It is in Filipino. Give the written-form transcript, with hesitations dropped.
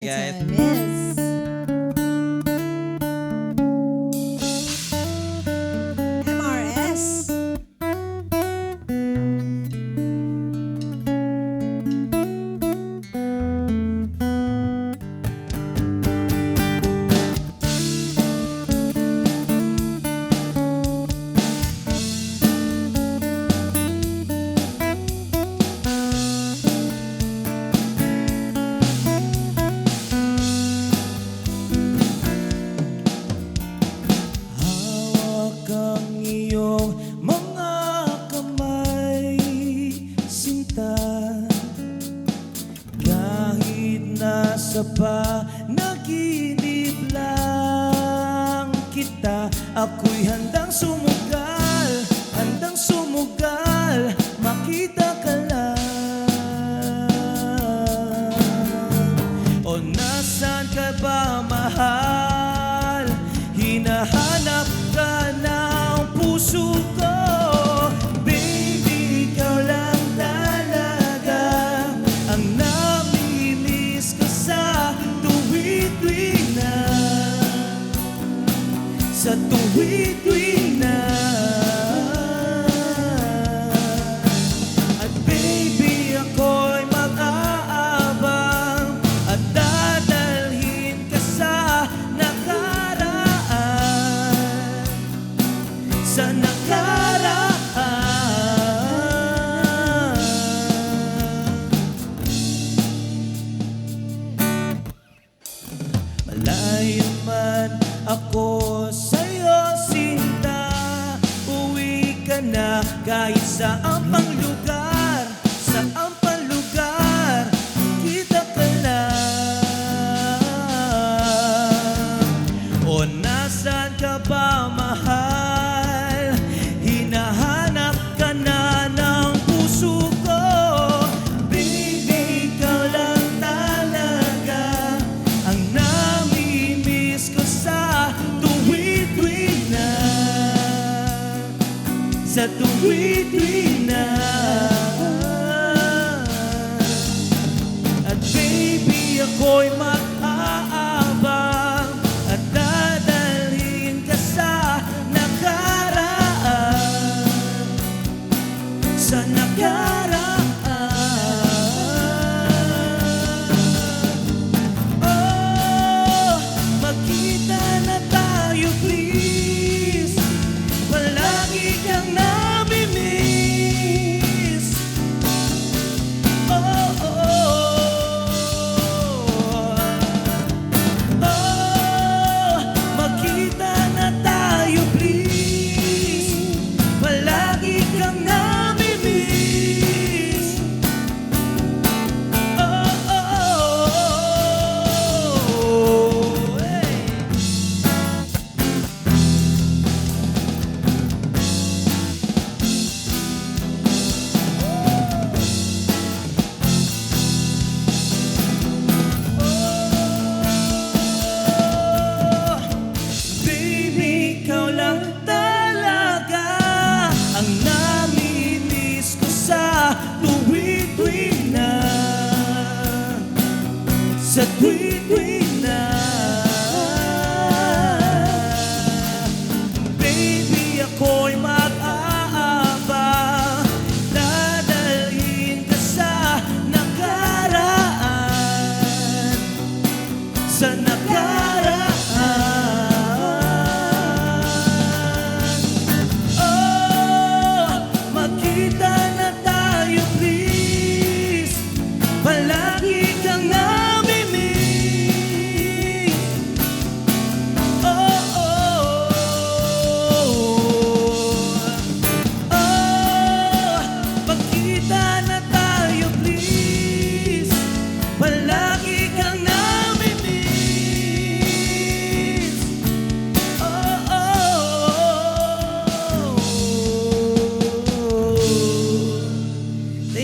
Guys. Time is MRS. Hawak ang iyong mga kamay, sinta. Kahit nasa panaginip lang kita, ako'y handang sumugal, makita ka lang. O nasan ka ba, mahal? Hinahanap ka ng puso ko. Baby, ikaw lang talaga ang namimiss ko sa tuwid-tuwid na, sa tuwid-tuwid na. At baby, ako'y mag-aabang at dadalhin ka sa nakaraan, sa nakaraan. Malayo man ako sa'yo, sinta, uwi ka na kahit saan pang lugar, saan pang lugar, kita ka lang. O nasan ka ba, mahal? Hinahanap ka na ng puso ko. Baby, ikaw lang talaga ang namimiss ko sa tuwid-tuwid na, sa tuwid-tuwid na. At baby, ako'y mag-aabang at dadalhin ka sa nakaraan, sa nakaraan. Oh, magkita na tayo please, palagi kang namimiss. Oh, oh, oh, magkita na tayo please, palagi kang namimiss. Oh, oh, hey. Baby, ikaw lang talaga ang namimiss ko sa tuwid-tuwid na, sa tuwid-tuwid na. Baby, ako'y mag-aabang, dadalhin ka sa nakaraan, sa nakaraan.